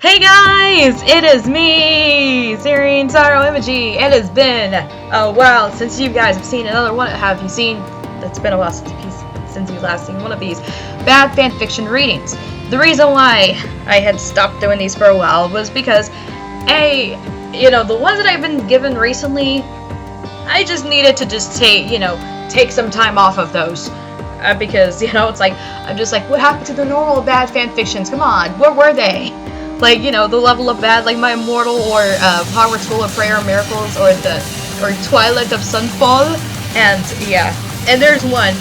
Hey guys, it is me, SearingSorrow. It has been a while since you guys have seen another one. Have you seen? It's been a while since you've last seen one of these bad fanfiction readings. The reason why I had stopped doing these for a while was because, the ones that I've been given recently, I just needed to take some time off of those. Because, it's like, I'm just like, what happened to the normal bad fanfictions? Come on, where were they? Like, the level of bad, like My Immortal, or Hogwarts School of Prayer and Miracles, or Twilight of Sunfall, and there's one,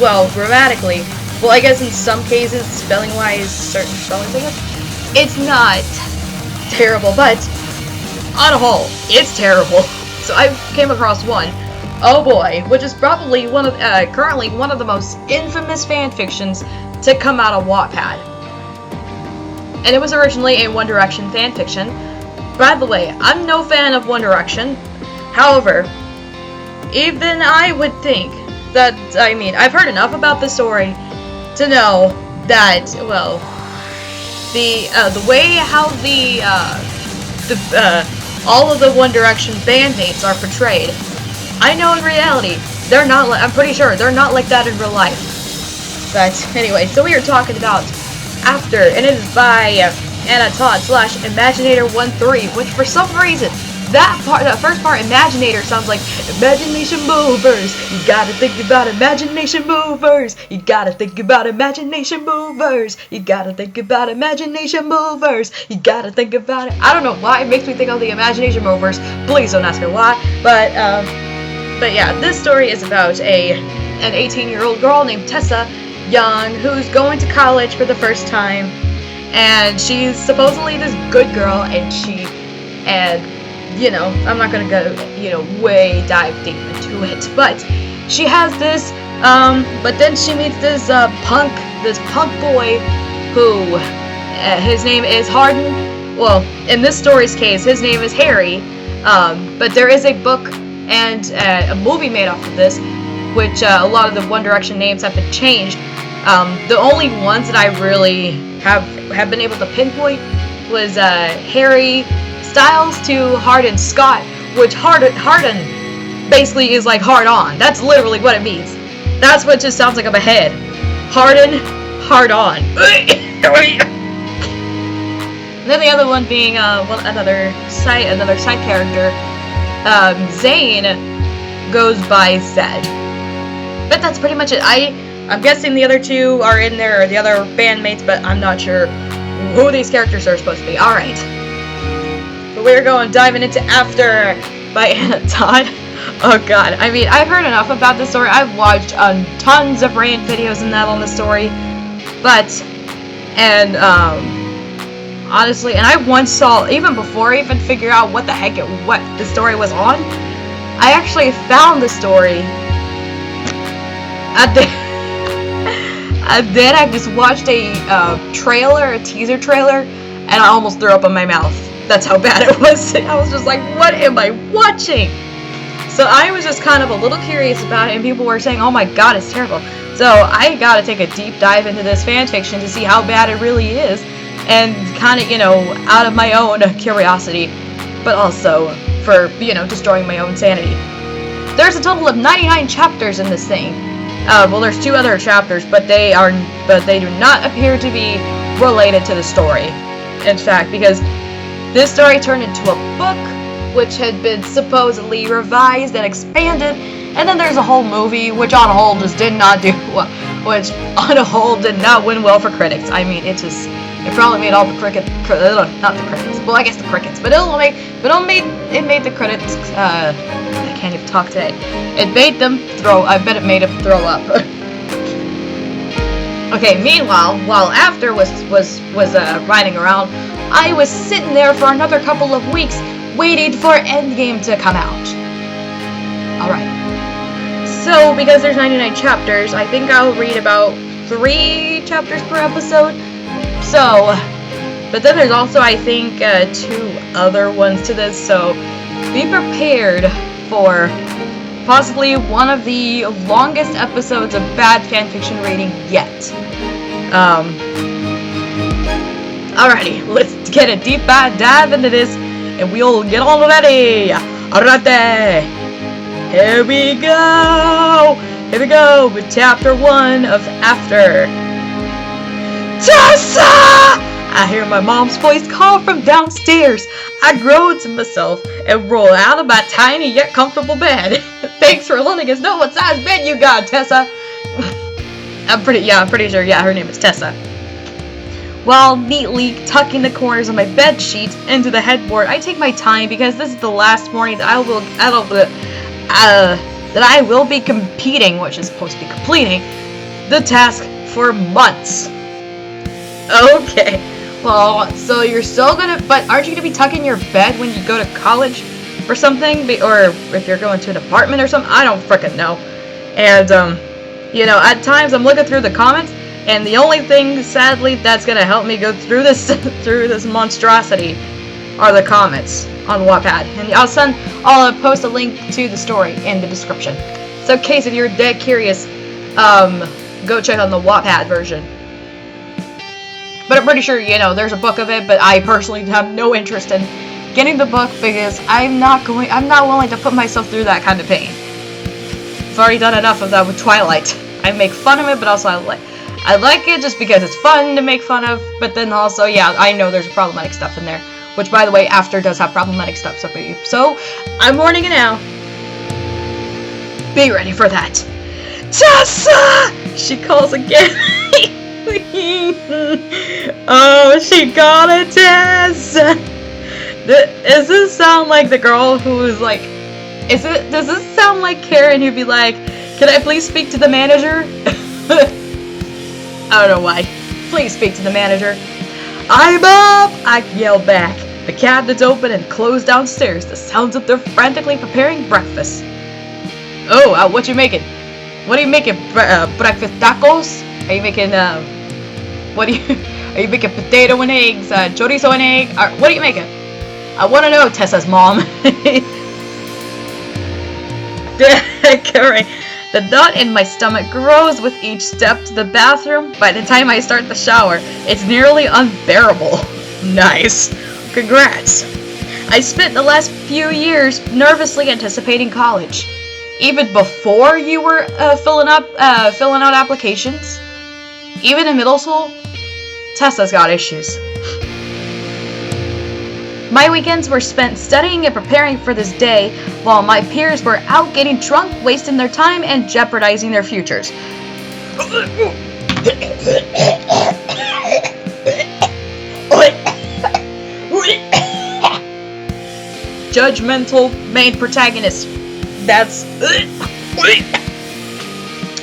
well, grammatically, well, I guess in some cases, spelling-wise, certain spellings, I guess, it's not terrible, but on a whole, it's terrible. So I came across one, oh boy, which is probably currently one of the most infamous fanfictions to come out of Wattpad. And it was originally a One Direction fanfiction. By the way, I'm no fan of One Direction. However, even I would think that, I've heard enough about the story to know that, well, the way how all of the One Direction bandmates are portrayed, I know in reality, I'm pretty sure they're not like that in real life. But anyway, so we are talking about After, and it is by Anna Todd / Imaginator13, which for some reason, that first part, Imaginator, sounds like imagination movers. You gotta think about imagination movers. You gotta think about imagination movers. You gotta think about imagination movers. You gotta think about it. I don't know why it makes me think of the imagination movers. Please don't ask me why. But yeah, this story is about an 18-year-old girl named Tessa Young, who's going to college for the first time, and she's supposedly this good girl, and I'm not gonna go, dive deep into it, but she has this, but then she meets this punk boy, who, his name is Harden. Well, in this story's case, his name is Harry, but there is a book and a movie made off of this, which a lot of the One Direction names have been changed. The only ones that I really have been able to pinpoint was Harry Styles to Harden Scott, which Harden basically is like hard on. That's literally what it means. That's what it just sounds like up ahead. Harden, hard on. And then the other one being another side character, Zane, goes by Zed. But that's pretty much it. I'm guessing the other two are in there, or the other bandmates, but I'm not sure who these characters are supposed to be. Alright. But we're diving into After by Anna Todd. Oh god. I've heard enough about this story. I've watched tons of rant videos and that on the story. Honestly, and I once saw, even before I even figured out what the story was on, I actually found the story. Then I just watched a teaser trailer, and I almost threw up in my mouth. That's how bad it was. I was just like, what am I watching? So I was just kind of a little curious about it, and people were saying, oh my god, it's terrible. So I gotta take a deep dive into this fanfiction to see how bad it really is, and kind of, out of my own curiosity, but also for, destroying my own sanity. There's a total of 99 chapters in this thing. There's 2 other chapters, but they do not appear to be related to the story. In fact, because this story turned into a book, which had been supposedly revised and expanded, and then there's a whole movie, which on a whole just did not do well, which on a whole did not win well for critics. It probably made all the not the critics, well, I guess the crickets, but it made the critics, I can't even talk today. It made them I bet it made them throw up. Okay, meanwhile, while After was riding around, I was sitting there for another couple of weeks waiting for Endgame to come out. Alright. So, because there's 99 chapters, I think I'll read about 3 chapters per episode. So, but then there's also, I think, 2 other ones to this, so be prepared for possibly one of the longest episodes of bad fanfiction reading yet. Alrighty, let's get a deep dive into this, and we'll get on ready. Alright, here we go. Here we go with chapter 1 of After. Tessa! I hear my mom's voice call from downstairs. I groan to myself and roll out of my tiny yet comfortable bed. Thanks for letting us know what size bed you got, Tessa. I'm pretty sure, her name is Tessa. While neatly tucking the corners of my bed sheet into the headboard, I take my time because this is the last morning that I will be competing, which is supposed to be completing, the task for months. Okay, well, so you're still but aren't you gonna be tucking your bed when you go to college or something? Or if you're going to an apartment or something? I don't frickin' know. And, at times I'm looking through the comments, and the only thing, sadly, that's gonna help me go through this monstrosity are the comments on Wattpad. And I'll post a link to the story in the description. So in case if you're dead curious, go check out the Wattpad version. But I'm pretty sure, there's a book of it, but I personally have no interest in getting the book because I'm not willing to put myself through that kind of pain. I've already done enough of that with Twilight. I make fun of it, but also I like it just because it's fun to make fun of, but then also, I know there's problematic stuff in there. Which, by the way, After does have problematic stuff, so I'm warning you now. Be ready for that. Tessa! She calls again. Oh, she got it, Tessa! Does this sound like the girl who is like... does this sound like Karen who'd be like, can I please speak to the manager? I don't know why. Please speak to the manager. I'm up! I yell back. The cabinet's open and closed downstairs. The sounds of them frantically preparing breakfast. Oh, what you making? What are you making? Breakfast tacos? Are you making, are you making potato and eggs, chorizo and egg? What are you making? I want to know, Tessa's mom. Correct. The knot in my stomach grows with each step to the bathroom. By the time I start the shower, it's nearly unbearable. Nice. Congrats. I spent the last few years nervously anticipating college. Even before you were filling out applications. Even in middle school, Tessa's got issues. My weekends were spent studying and preparing for this day, while my peers were out getting drunk, wasting their time, and jeopardizing their futures. Judgmental main protagonist. That's...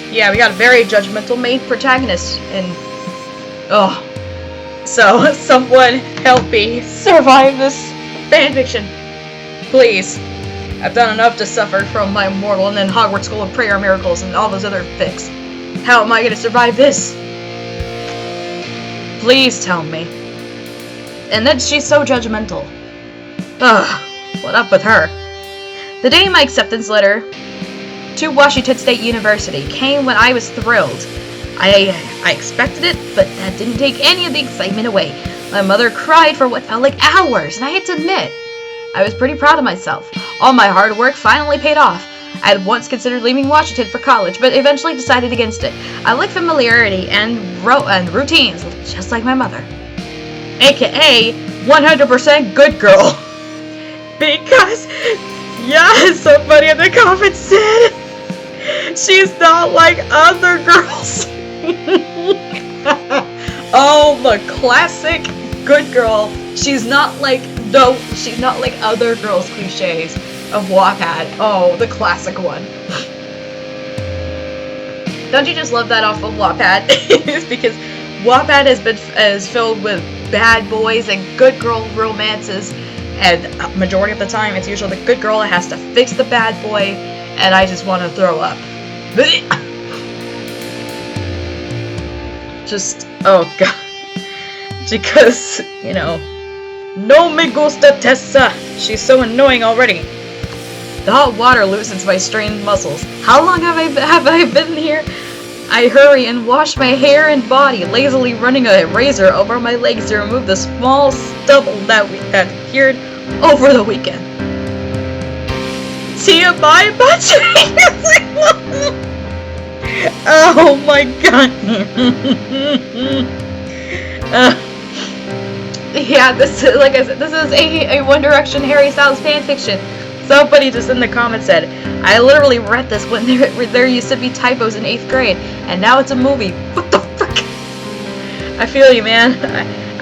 Yeah, we got a very judgmental main protagonist, and... So, someone help me survive this fanfiction. Please. I've done enough to suffer from my mortal and then Hogwarts School of Prayer Miracles and all those other fics. How am I gonna survive this? Please tell me. And then she's so judgmental. What up with her? The day my acceptance letter to Washington State University came when I was thrilled. I expected it, but that didn't take any of the excitement away. My mother cried for what felt like hours, and I had to admit, I was pretty proud of myself. All my hard work finally paid off. I had once considered leaving Washington for college, but eventually decided against it. I like familiarity and routines, just like my mother. AKA 100% good girl. Because, somebody in the comments said, she's not like other girls. Oh, the classic good girl. She's not like other girls cliches of Wattpad. Oh, the classic one. Don't you just love that off of Wattpad? It's because Wattpad is filled with bad boys and good girl romances, and majority of the time it's usually the good girl that has to fix the bad boy, and I just want to throw up. Just, oh god. Because, no me gusta Tessa. She's so annoying already. The hot water loosens my strained muscles. How long have I been here? I hurry and wash my hair and body, lazily running a razor over my legs to remove the small stubble that appeared over the weekend. TMI budget! Oh my god. Yeah, this is, like I said, this is a One Direction Harry Styles fanfiction. Somebody just in the comments said, I literally read this when there used to be typos in 8th grade, and now it's a movie. What the frick? I feel you, man.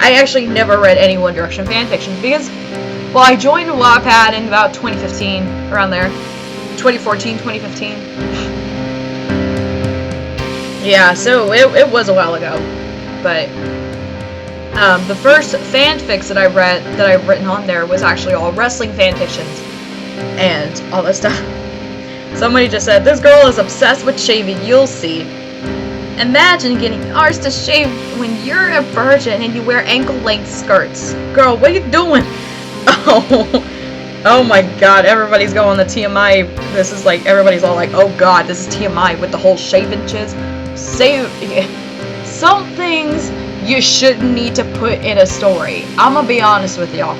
I actually never read any One Direction fanfiction because, well, I joined Wattpad in about 2015, around there. 2014, 2015. Yeah, so it was a while ago. But the first fanfics that I've written on there was actually all wrestling fanfictions and all that stuff. Somebody just said, this girl is obsessed with shaving, you'll see. Imagine getting ours to shave when you're a virgin and you wear ankle-length skirts. Girl, what are you doing? Oh my god, everybody's going the TMI. This is like, everybody's all like, oh god, this is TMI with the whole shaving chiz. Some things you shouldn't need to put in a story. I'm gonna be honest with y'all.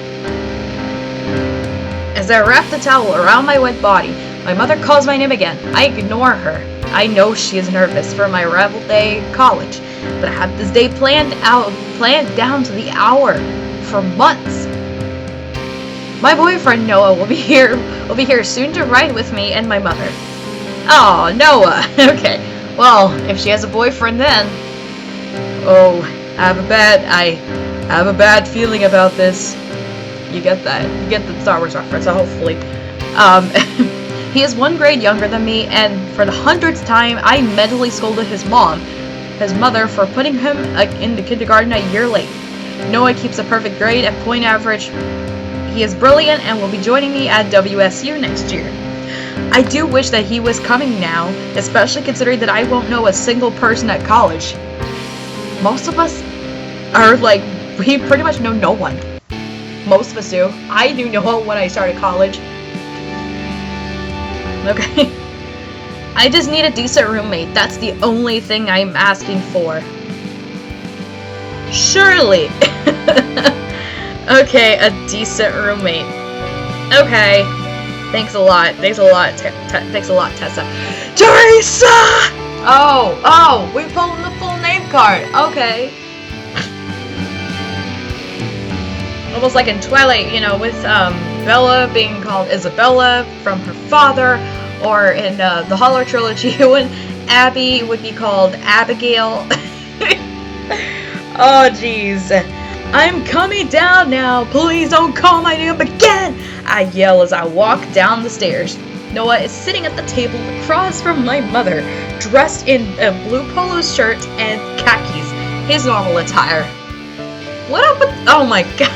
As I wrap the towel around my wet body, my mother calls my name again. I ignore her. I know she is nervous for my rival day college, but I have this day planned down to the hour for months. My boyfriend Noah will be here soon to ride with me and my mother. Oh, Noah. Okay. Well, if she has a boyfriend then. Oh, I have a bad feeling about this. You get that? You get the Star Wars reference, hopefully. He is 1 grade younger than me, and for the 100th time, I mentally scolded his mother, for putting him into kindergarten a year late. Noah keeps a perfect grade at point average. He is brilliant and will be joining me at WSU next year. I do wish that he was coming now, especially considering that I won't know a single person at college. Most of us are like, we pretty much know no one. Most of us do. I knew no one when I started college. Okay. I just need a decent roommate. That's the only thing I'm asking for. Surely. Okay, a decent roommate. Okay. Thanks a lot. Thanks a lot. Thanks a lot, Tessa. Teresa! Oh, we pulled the full name card. Okay. Almost like in Twilight, you know, with Bella being called Isabella from her father, or in the Hollow trilogy when Abby would be called Abigail. Oh jeez. I'm coming down now, please don't call my name again! I yell as I walk down the stairs. Noah is sitting at the table across from my mother, dressed in a blue polo shirt and khakis, his normal attire. What up with, oh my god.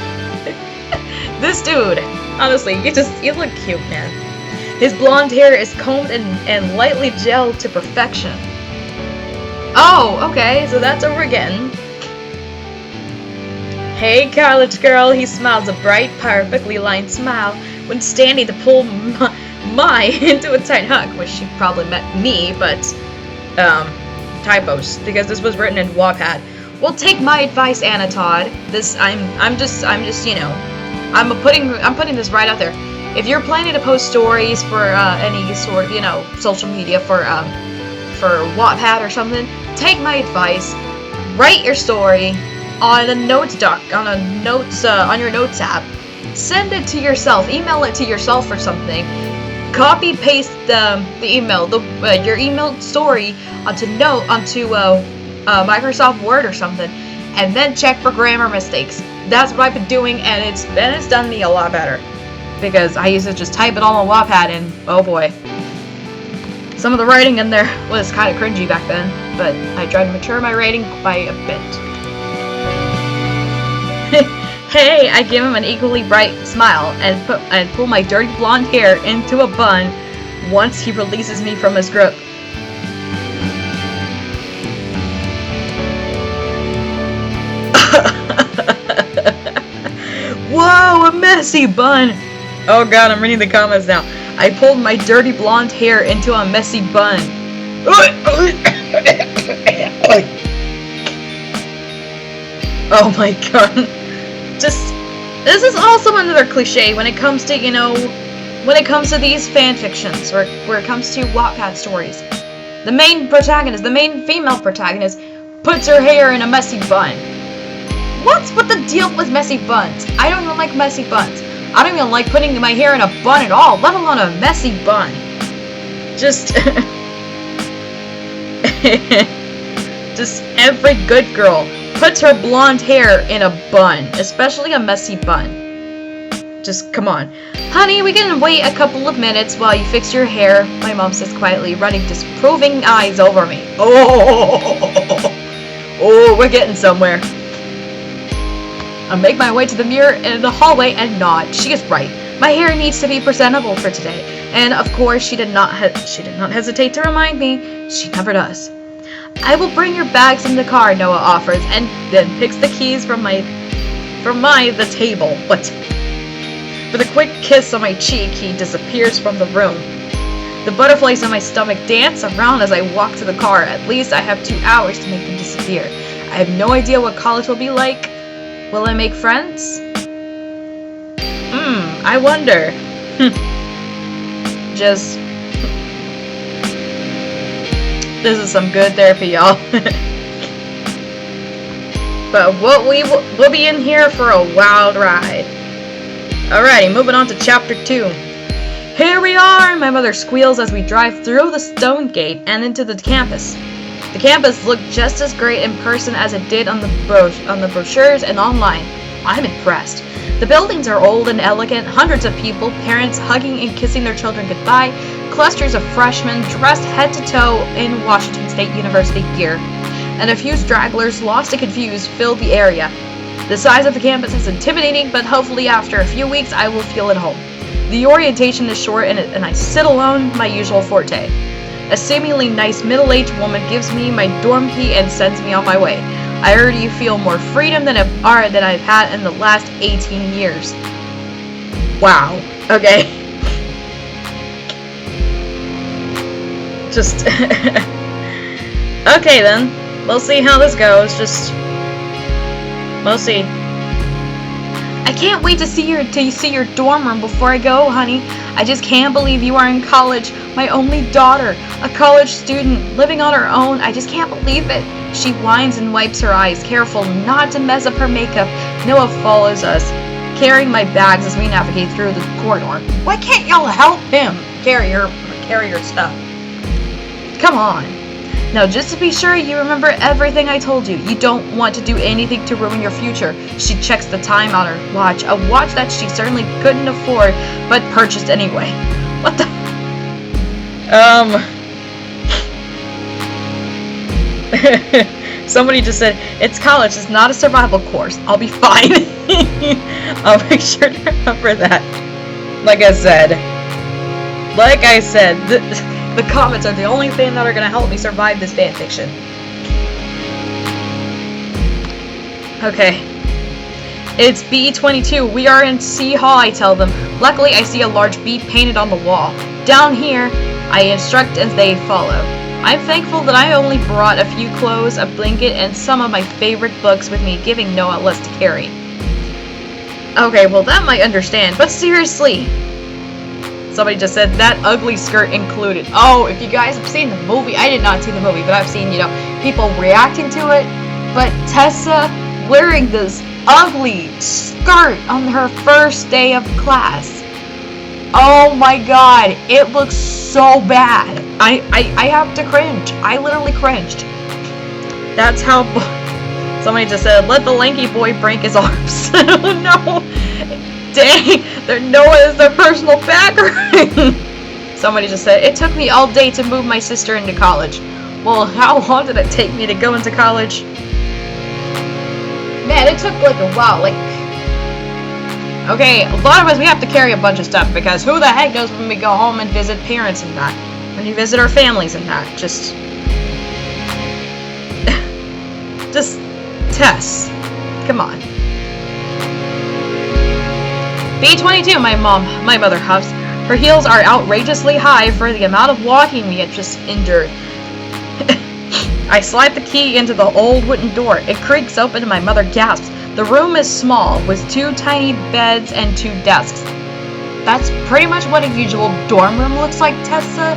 This dude, honestly, you look cute, man. His blonde hair is combed and lightly gelled to perfection. Oh, okay, so that's over again. Hey, college girl, he smiles a bright, perfectly lined smile when standing to pull my into a tight hug, which she probably meant me, but, typos, because this was written in Wattpad. Well, take my advice, Anna Todd. I'm just, you know, I'm putting this right out there. If you're planning to post stories for any sort of, you know, social media for Wattpad or something, take my advice. Write your story on a notes doc, on your notes app. Send it to yourself. Email it to yourself or something. Copy paste the email, your emailed story onto Microsoft Word or something, and then check for grammar mistakes. That's what I've been doing, and it's done me a lot better. Because I used to just type it all on Wattpad, and oh boy. Some of the writing in there was kind of cringy back then, but I tried to mature my writing by a bit. Hey, I give him an equally bright smile and pull my dirty blonde hair into a bun once he releases me from his grip. Whoa, a messy bun! Oh god, I'm reading the comments now. I pulled my dirty blonde hair into a messy bun. Oh my god. Just, this is also another cliche when it comes to, you know, when it comes to these fanfictions, or where it comes to Wattpad stories. The main protagonist, the main female protagonist, puts her hair in a messy bun. What's with the deal with messy buns? I don't even like messy buns. I don't even like putting my hair in a bun at all, let alone a messy bun. Just... just every good girl puts her blonde hair in a bun, especially a messy bun. Just, come on. Honey, we can wait a couple of minutes while you fix your hair, my mom says quietly, running disapproving eyes over me. Oh, we're getting somewhere. I make my way to the mirror in the hallway and nod. She is right. My hair needs to be presentable for today. And of course, she did not hesitate to remind me. She never does. I will bring your bags in the car, Noah offers, and then picks the keys from the table. What? With a quick kiss on my cheek, he disappears from the room. The butterflies in my stomach dance around as I walk to the car. At least I have 2 hours to make them disappear. I have no idea what college will be like. Will I make friends? I wonder. Just... This is some good therapy, y'all. But we'll be in here for a wild ride. Alrighty, moving on to chapter 2. Here we are! My mother squeals as we drive through the stone gate and into the campus. The campus looked just as great in person as it did on the brochures and online. I'm impressed. The buildings are old and elegant, hundreds of people, parents hugging and kissing their children goodbye, clusters of freshmen dressed head to toe in Washington State University gear, and a few stragglers lost and confused filled the area. The size of the campus is intimidating, but hopefully after a few weeks I will feel at home. The orientation is short and I sit alone, my usual forte. A seemingly nice middle-aged woman gives me my dorm key and sends me on my way. I already feel more freedom than I've had in the last 18 years. Wow. Okay. Just... Okay then. We'll see how this goes. We'll see. I can't wait to see your dorm room before I go, honey. I just can't believe you are in college. My only daughter, a college student, living on her own. I just can't believe it. She whines and wipes her eyes, careful not to mess up her makeup. Noah follows us, carrying my bags as we navigate through the corridor. Why can't y'all help him carry her stuff? Come on. Now, just to be sure you remember everything I told you. You don't want to do anything to ruin your future. She checks the time on her watch, a watch that she certainly couldn't afford, but purchased anyway. What the... Somebody just said, it's college, it's not a survival course. I'll be fine. I'll make sure to remember that. Like I said, the comments are the only thing that are going to help me survive this fanfiction. Okay. It's B22. We are in C Hall, I tell them. Luckily, I see a large B painted on the wall. Down here, I instruct as they follow. I'm thankful that I only brought a few clothes, a blanket, and some of my favorite books with me, giving Noah less to carry. Okay, well that might understand, but seriously. Somebody just said, that ugly skirt included. Oh, if you guys have seen the movie, I did not see the movie, but I've seen, people reacting to it. But Tessa wearing this ugly skirt on her first day of class. Oh my god, it looks so bad. I have to cringe. I literally cringed. That's how... Somebody just said, let the lanky boy break his arms. Oh no. Dang, Noah is their personal backer. Somebody just said, it took me all day to move my sister into college. Well, how long did it take me to go into college? Man, it took like a while, okay, a lot of us, we have to carry a bunch of stuff, because who the heck knows when we go home and visit parents and that? When you visit our families and that, just Tess, come on. B22, my mother huffs. Her heels are outrageously high for the amount of walking we had just endured. I slide the key into the old wooden door. It creaks open and my mother gasps. The room is small, with 2 tiny beds and 2 desks. That's pretty much what a usual dorm room looks like, Tessa.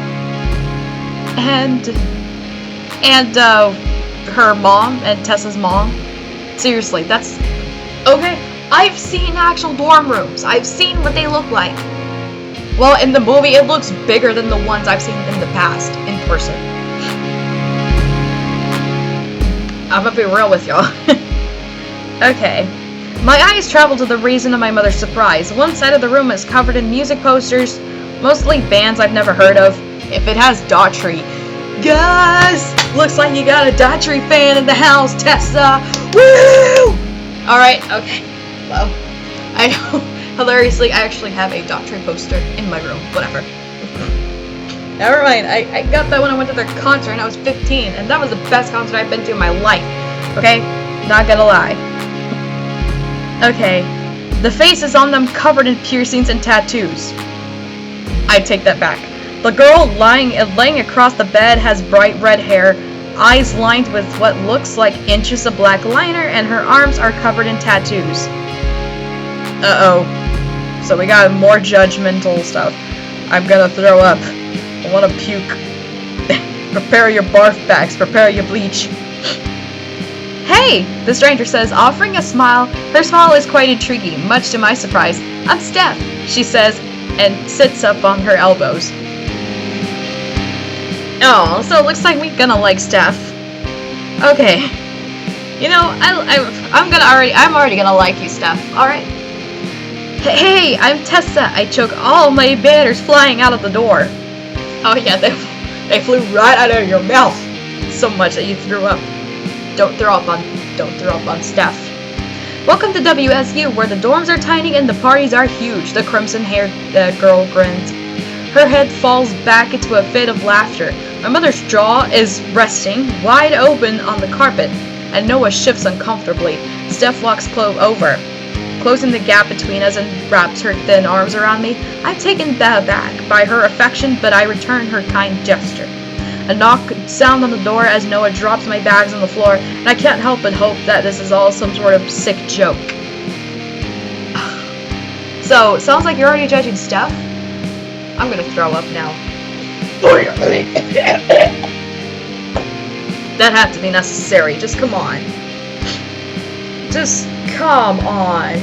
And her mom and Tessa's mom. Seriously, that's... Okay, I've seen actual dorm rooms. I've seen what they look like. Well, in the movie, it looks bigger than the ones I've seen in the past, in person. I'm gonna be real with y'all. Okay. My eyes travel to the reason of my mother's surprise. One side of the room is covered in music posters, mostly bands I've never heard of. If it has Daughtry. Guys! Looks like you got a Daughtry fan in the house, Tessa! Woo! Alright, okay. Well, I know. Hilariously, I actually have a Daughtry poster in my room. Whatever. Never mind. I got that when I went to their concert and I was 15, and that was the best concert I've been to in my life. Okay? Not gonna lie. Okay. The faces on them covered in piercings and tattoos. I take that back. The girl laying across the bed has bright red hair, eyes lined with what looks like inches of black liner, and her arms are covered in tattoos. Uh-oh. So we got more judgmental stuff. I'm gonna throw up. I wanna puke. Prepare your barf bags. Prepare your bleach. Hey! The stranger says, offering a smile. Her smile is quite intriguing, much to my surprise. I'm Steph, she says, and sits up on her elbows. Oh, so it looks like we're gonna like Steph. Okay. You know, I'm already gonna like you, Steph. Alright. Hey, I'm Tessa. I choke all my banners flying out of the door. Oh yeah, they flew right out of your mouth. So much that you threw up. Don't throw up on Steph. Welcome to WSU, where the dorms are tiny and the parties are huge. The crimson-haired girl grins. Her head falls back into a fit of laughter. My mother's jaw is resting wide open on the carpet, and Noah shifts uncomfortably. Steph walks over, closing the gap between us, and wraps her thin arms around me. I'm taken aback by her affection, but I return her kind gesture. A knock sounds on the door as Noah drops my bags on the floor, and I can't help but hope that this is all some sort of sick joke. So, sounds like you're already judging Steph? I'm gonna throw up now. That had to be necessary. Just come on. Just come on.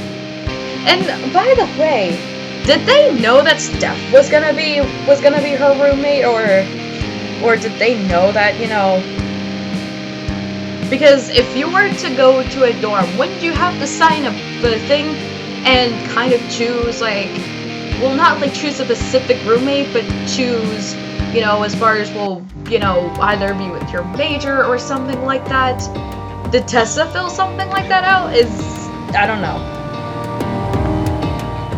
And by the way, did they know that Steph was gonna be her roommate, or did they know that, you know? Because if you were to go to a dorm, wouldn't you have to sign the thing and kind of choose, like, well, not like choose a specific roommate, but choose, you know, as far as, well, you know, either be with your major or something like that? Did Tessa fill something like that out? I don't know.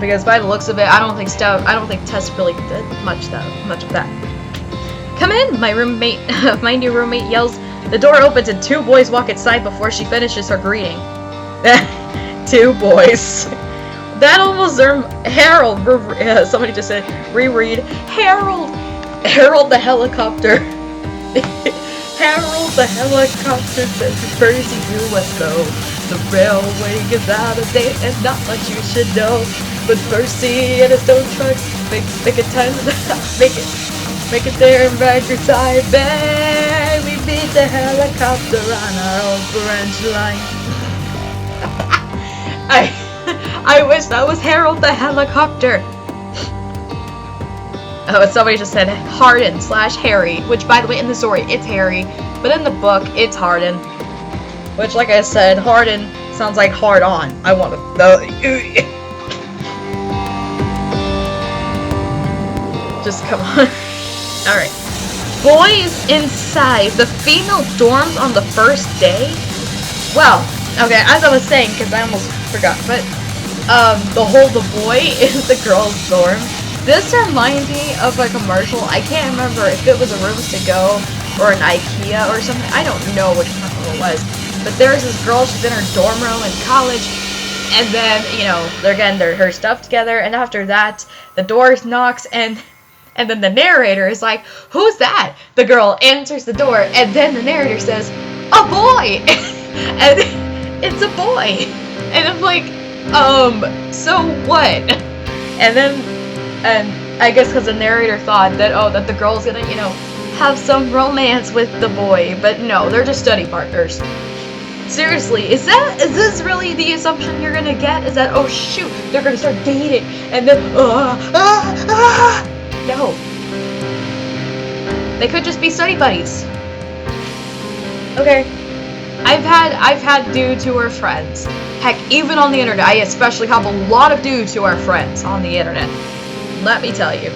Because by the looks of it, I don't think Tessa really did much of that. Come in, my new roommate yells. The door opens and 2 boys walk inside before she finishes her greeting. 2 boys. That almost Harold. Somebody just said reread Harold. Harold the helicopter. Harold the helicopter says to Percy USO. The railway is out of date and not much you should know. But Percy and his tow trucks make it time to make it there and back your side. Bang! We beat the helicopter on our old branch line. I wish that was Harold the helicopter. Oh, and somebody just said Harden / Harry, which, by the way, in the story it's Harry, but in the book it's Harden. Which, like I said, Harden sounds like hard on. I want to know. Just come on. Alright. Boys inside the female dorms on the first day? Well, okay, as I was saying, because I almost forgot, but the boy is the girl's dorm. This reminds me of a commercial. I can't remember if it was a Rooms to Go or an IKEA or something. I don't know which commercial it was. But there's this girl, she's in her dorm room in college, and then, you know, they're getting her stuff together, and after that, the door knocks, and And then the narrator is like, who's that? The girl answers the door, and then the narrator says, a boy! And it's a boy! And I'm like, so what? And then, I guess because the narrator thought that, that the girl's gonna, have some romance with the boy, but no, they're just study partners. Seriously, is this really the assumption you're gonna get? Is that, oh shoot, they're gonna start dating, and then, no. They could just be study buddies. Okay. I've had dudes who are friends. Heck, even on the internet, I especially have a lot of dudes who are friends on the internet. Let me tell you.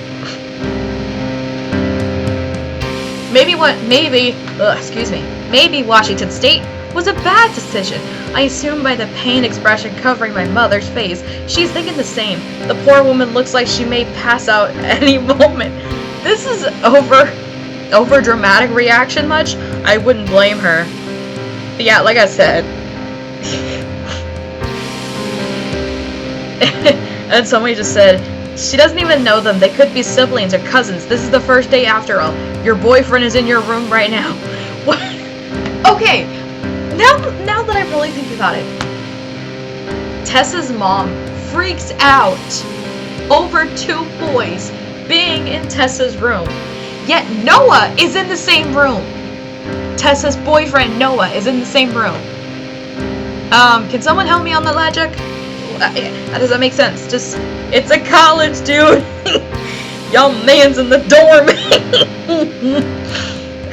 Maybe Washington State was a bad decision. I assume by the pain expression covering my mother's face, she's thinking the same. The poor woman looks like she may pass out any moment. This is over dramatic reaction much? I wouldn't blame her. But yeah, like I said. And somebody just said, she doesn't even know them. They could be siblings or cousins. This is the first day after all. Your boyfriend is in your room right now. What? Okay, now that I really think about it, Tessa's mom freaks out over two boys being in Tessa's room. Yet Noah is in the same room. Tessa's boyfriend Noah is in the same room. Can someone help me on the logic? Does that make sense? Just, it's a college, dude. Young man's in the dorm.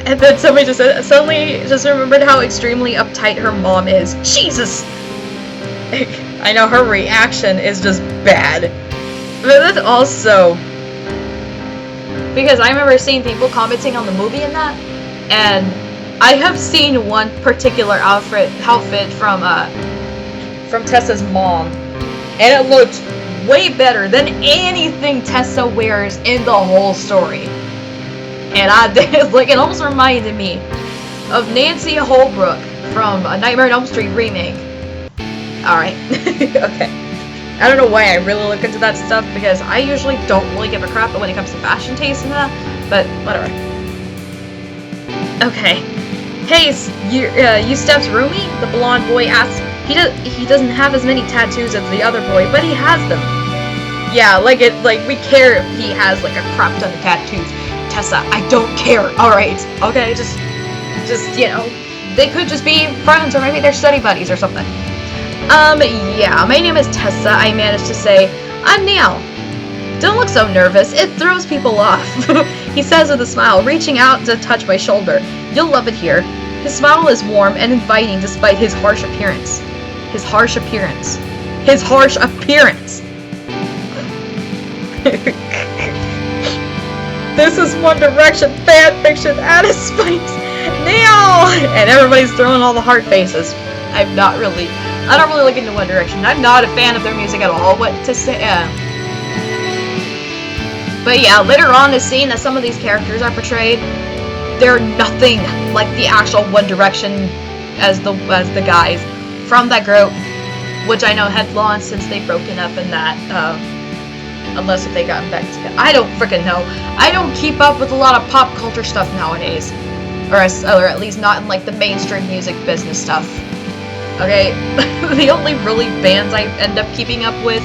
And then somebody just said, suddenly just remembered how extremely uptight her mom is. Jesus! I know her reaction is just bad. But that's also because I remember seeing people commenting on the movie and that, and I have seen one particular outfit from Tessa's mom, and it looked way better than anything Tessa wears in the whole story. And it almost reminded me of Nancy Holbrook from A Nightmare on Elm Street remake. Alright. Okay. I don't know why I really look into that stuff, because I usually don't really give a crap when it comes to fashion taste and that, but whatever. Okay. Hey, you Steph's roomie? The blonde boy asks. He doesn't have as many tattoos as the other boy, but he has them. Yeah, we care if he has like a crap ton of tattoos. Tessa, I don't care, alright? Okay, just, they could just be friends, or maybe they're study buddies or something. Yeah, my name is Tessa, I managed to say. I'm Neil. Don't look so nervous, it throws people off. He says with a smile, reaching out to touch my shoulder. You'll love it here. His smile is warm and inviting despite his harsh appearance. His harsh appearance. His harsh appearance! This is One Direction fanfiction at its spikes. Neil! And everybody's throwing all the heart faces. I don't really look into One Direction. I'm not a fan of their music at all. What to say? But yeah, later on is seen that some of these characters are portrayed. They're nothing like the actual One Direction as the guys from that group, which I know had long since they've broken up and that. Unless if they got back together. I don't freaking know. I don't keep up with a lot of pop culture stuff nowadays. Or at least not in like the mainstream music business stuff. Okay? The only really bands I end up keeping up with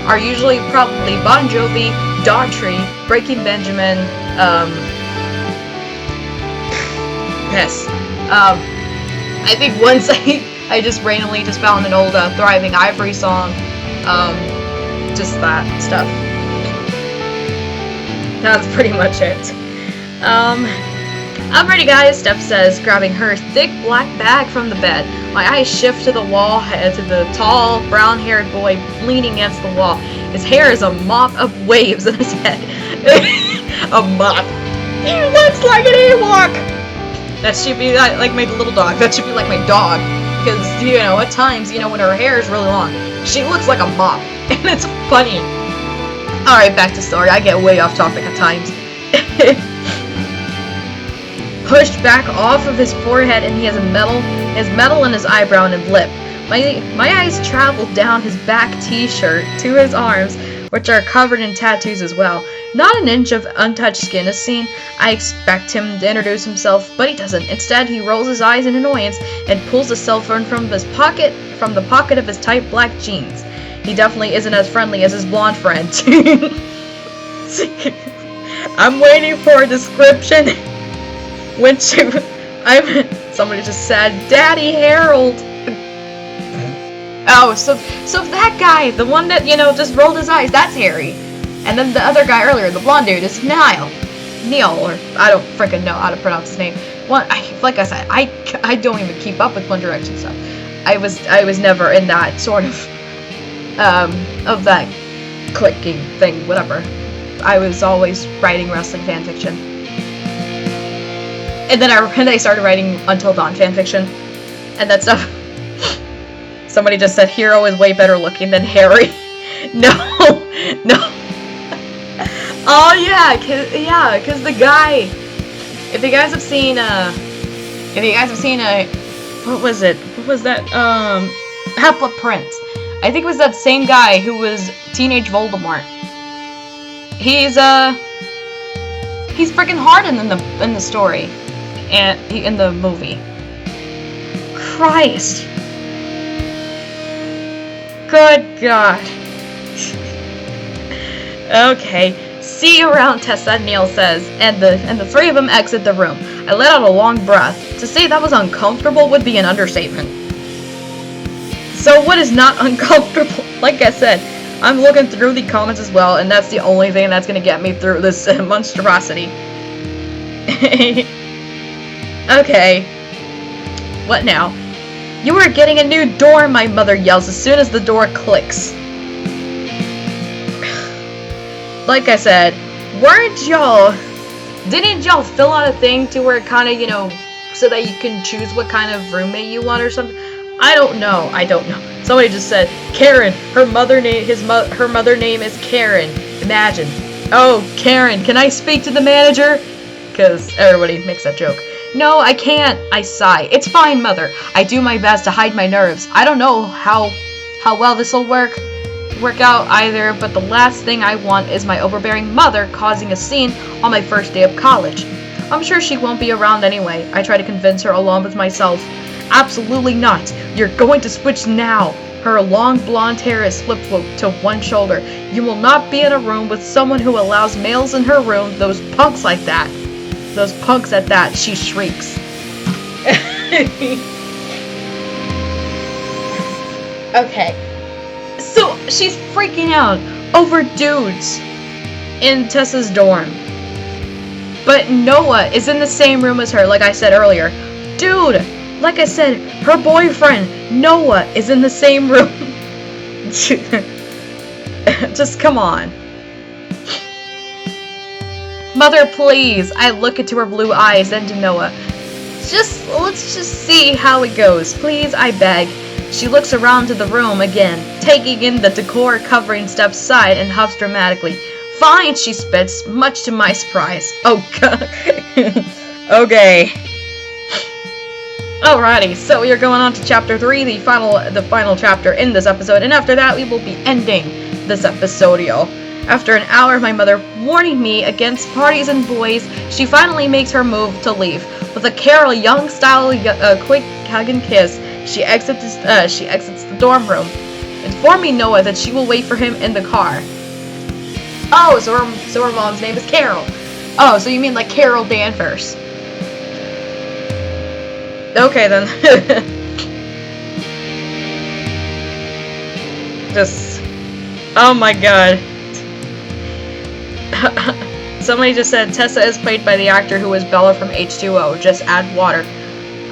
are usually probably Bon Jovi, Daughtry, Breaking Benjamin, yes. I think once I just randomly just found an old Thriving Ivory song. Just that stuff. That's pretty much it. I'm ready, guys, Steph says, grabbing her thick black bag from the bed. My eyes shift to the wall, to the tall, brown-haired boy leaning against the wall. His hair is a mop of waves in his head. A mop. He looks like an Ewok! That should be like my little dog. That should be like my dog. Because, at times, when her hair is really long, she looks like a mop. And it's funny. Alright, back to story. I get way off topic at times. Pushed back off of his forehead, and he has metal in his eyebrow and lip. My eyes travel down his back t-shirt to his arms, which are covered in tattoos as well. Not an inch of untouched skin is seen. I expect him to introduce himself, but he doesn't. Instead, he rolls his eyes in annoyance and pulls a cell phone from the pocket of his tight black jeans. He definitely isn't as friendly as his blonde friend. I'm waiting for a description. Somebody just said, Daddy Harold. Oh, so that guy, the one that, just rolled his eyes, that's Harry. And then the other guy earlier, the blonde dude, is Neil, or I don't freaking know how to pronounce his name. Like I said, I don't even keep up with One Direction stuff. I was never in that sort of that clicking thing, whatever. I was always writing wrestling fanfiction. And then I started writing Until Dawn fanfiction, and that stuff. Somebody just said Hero is way better looking than Harry. No. Oh yeah, cause the guy. If you guys have seen what was it? What was that? Half-Blood Prince. I think it was that same guy who was Teenage Voldemort. He's freaking Harden in the story, and in the movie. Christ. Good God. Okay. See you around, Tessa, Neil says, and the three of them exit the room. I let out a long breath. To say that was uncomfortable would be an understatement. So what is not uncomfortable? Like I said, I'm looking through the comments as well, and that's the only thing that's gonna get me through this monstrosity. Okay. What now? You are getting a new door, my mother yells as soon as the door clicks. Like I said, didn't y'all fill out a thing to where it kind of, so that you can choose what kind of roommate you want or something? I don't know. Somebody just said, Karen, her mother name is Karen. Imagine. Oh, Karen, can I speak to the manager? Because everybody makes that joke. No, I can't. I sigh. It's fine, Mother. I do my best to hide my nerves. I don't know how well this will work out either, but the last thing I want is my overbearing mother causing a scene on my first day of college. I'm sure she won't be around anyway. I try to convince her along with myself. Absolutely not. You're going to switch now. Her long blonde hair is flip-flopped to one shoulder. You will not be in a room with someone who allows males in her room. Those punks like that. Those punks at that, she shrieks. Okay. So, she's freaking out over dudes in Tessa's dorm. But Noah is in the same room as her, like I said earlier. Dude, like I said, her boyfriend, Noah, is in the same room. Just come on. Mother, please. I look into her blue eyes, then to Noah. Let's just see how it goes. Please, I beg. She looks around to the room again, taking in the decor covering steps aside and huffs dramatically. Fine, she spits, much to my surprise. Oh, God. Okay. Alrighty, so we are going on to chapter 3, the final chapter in this episode, and after that we will be ending this episodio. After an hour of my mother warning me against parties and boys, she finally makes her move to leave. With a Carol Young-style quick hug and kiss, she exits the dorm room, informing Noah that she will wait for him in the car. Oh, so her mom's name is Carol. Oh, so you mean like Carol Danvers. Okay, then. Oh my god. Somebody just said Tessa is played by the actor who was Bella from H2O. Just add water.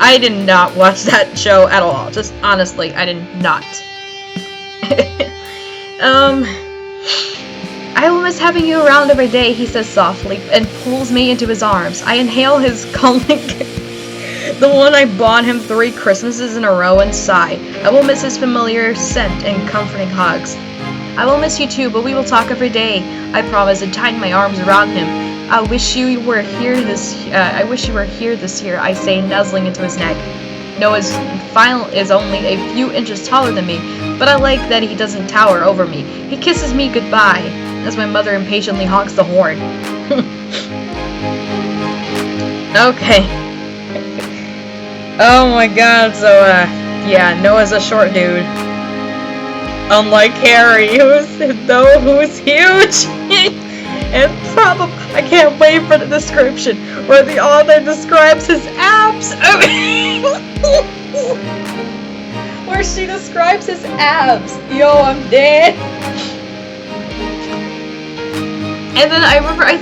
I did not watch that show at all. Just honestly, I did not. I will miss having you around every day, he says softly, and pulls me into his arms. I inhale his calming, the one I bought him 3 Christmases in a row, and sigh. I will miss his familiar scent and comforting hugs. I will miss you too, but we will talk every day, I promise, and tighten my arms around him. I wish you were here this year, I say, nuzzling into his neck. Noah's is only a few inches taller than me, but I like that he doesn't tower over me. He kisses me goodbye. as my mother impatiently honks the horn. Okay. Oh my god, so, yeah, Noah's a short dude. Unlike Harry, who's huge! And I can't wait for the description, where the author describes his abs! Where she describes his abs! Yo, I'm dead! And then I remember, when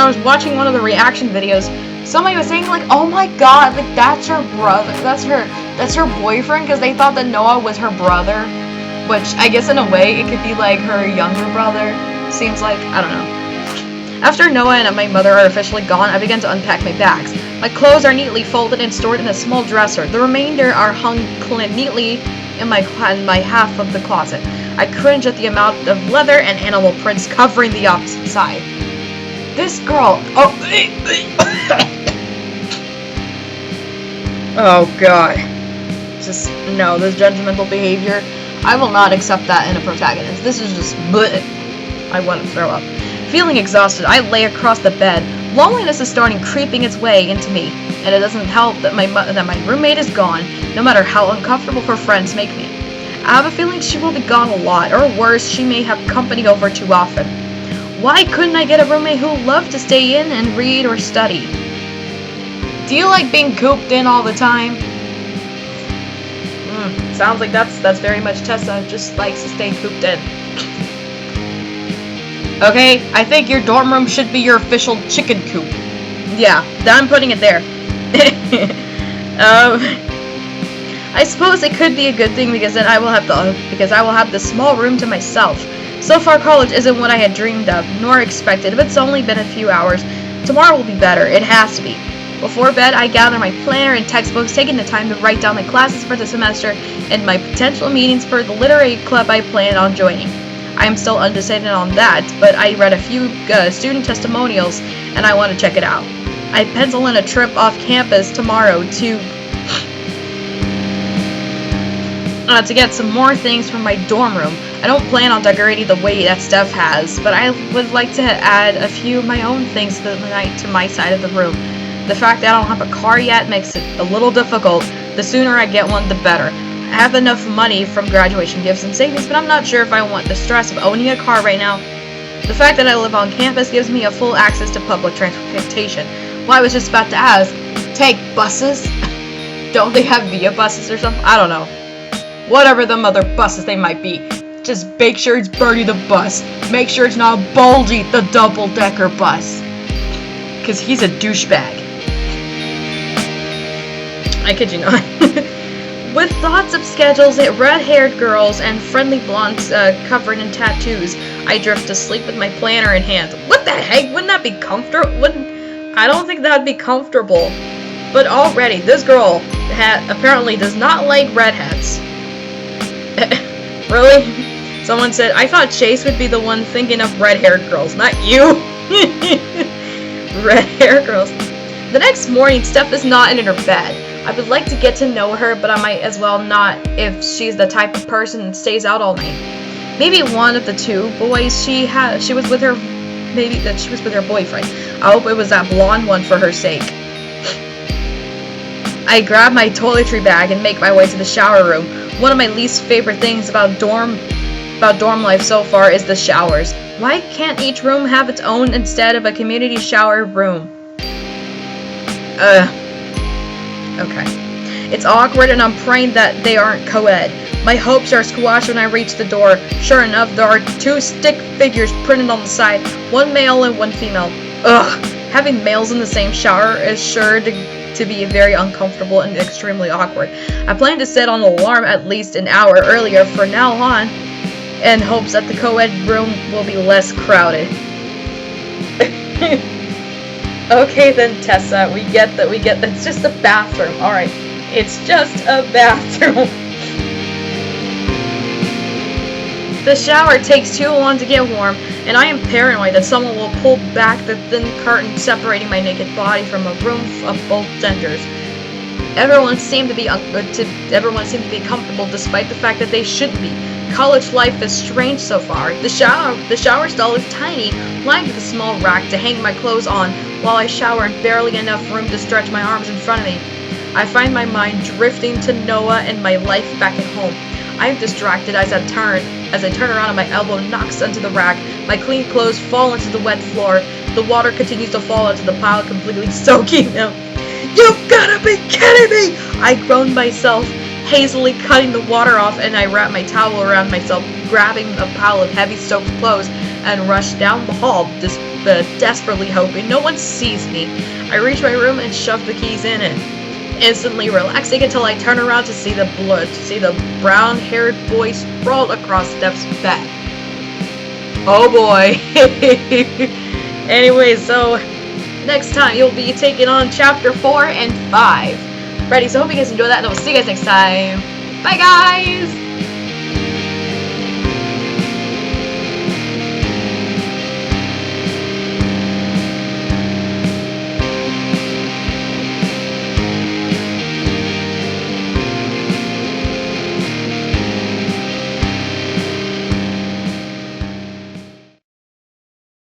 I was watching one of the reaction videos, somebody was saying, like, oh my god, like, that's her brother, that's her boyfriend, because they thought that Noah was her brother, which, I guess in a way, it could be, like, her younger brother, seems like, I don't know. After Noah and my mother are officially gone, I begin to unpack my bags. My clothes are neatly folded and stored in a small dresser. The remainder are hung neatly in my half of the closet. I cringe at the amount of leather and animal prints covering the opposite side. This girl, oh god. Just, no, this judgmental behavior. I will not accept that in a protagonist. This is just, bleh. I want to throw up. Feeling exhausted, I lay across the bed. Loneliness is starting creeping its way into me, and it doesn't help that my roommate is gone, no matter how uncomfortable her friends make me. I have a feeling she will be gone a lot, or worse, she may have company over too often. Why couldn't I get a roommate who loved to stay in and read or study? Do you like being cooped in all the time? Sounds like that's very much Tessa, just likes to stay cooped in. Okay, I think your dorm room should be your official chicken coop. Yeah, I'm putting it there. I suppose it could be a good thing because then I will have the small room to myself. So far, college isn't what I had dreamed of, nor expected, but it's only been a few hours. Tomorrow will be better. It has to be. Before bed, I gather my planner and textbooks, taking the time to write down my classes for the semester and my potential meetings for the literary club I plan on joining. I am still undecided on that, but I read a few student testimonials, and I want to check it out. I pencil in a trip off campus tomorrow to get some more things from my dorm room. I don't plan on decorating the way that Steph has, but I would like to add a few of my own things to my side of the room. The fact that I don't have a car yet makes it a little difficult. The sooner I get one, the better. I have enough money from graduation gifts and savings, but I'm not sure if I want the stress of owning a car right now. The fact that I live on campus gives me a full access to public transportation. Well, I was just about to ask, take buses? Don't they have via buses or something? I don't know. Whatever them other buses they might be. Just make sure it's Bertie the bus. Make sure it's not Bulgy the double-decker bus. Because he's a douchebag. I kid you not. With thoughts of schedules, red-haired girls, and friendly blondes covered in tattoos, I drift to sleep with my planner in hand. What the heck? Wouldn't that be comfortable? I don't think that would be comfortable. But already, this girl apparently does not like redheads. Really? Someone said, I thought Chase would be the one thinking of red-haired girls, not you. Red-haired girls. The next morning, Steph is not in her bed. I would like to get to know her, but I might as well not if she's the type of person that stays out all night. Maybe one of the two boys she was with her boyfriend. I hope it was that blonde one for her sake. I grab my toiletry bag and make my way to the shower room. One of my least favorite things about dorm life so far is the showers. Why can't each room have its own instead of a community shower room? Okay. It's awkward and I'm praying that they aren't co-ed. My hopes are squashed when I reach the door. Sure enough, there are two stick figures printed on the side, one male and one female. Ugh. Having males in the same shower is sure to be very uncomfortable and extremely awkward. I plan to set an alarm at least an hour earlier from now on, in hopes that the co-ed room will be less crowded. Okay then, Tessa, we get that, it's just a bathroom, alright. It's just a bathroom. The shower takes too long to get warm, and I am paranoid that someone will pull back the thin curtain separating my naked body from a room of both genders. Everyone seemed to be comfortable despite the fact that they shouldn't be. College life is strange so far. The shower stall is tiny, lined with a small rack to hang my clothes on while I shower and barely enough room to stretch my arms in front of me. I find my mind drifting to Noah and my life back at home. I am distracted as I turn around and my elbow knocks onto the rack. My clean clothes fall into the wet floor. The water continues to fall into the pile, completely soaking them. "You've gotta be kidding me!" I groaned myself, hazily cutting the water off, and I wrapped my towel around myself, grabbing a pile of heavy soaked clothes, and rushed down the hall, desperately hoping no one sees me. I reach my room and shove the keys in it, instantly relaxing until I turn around to see the brown-haired boy sprawled across Steph's bed. Oh boy. Anyway, so next time you'll be taking on chapter 4 and 5. Ready, so hope you guys enjoy that, and I will see you guys next time. Bye guys!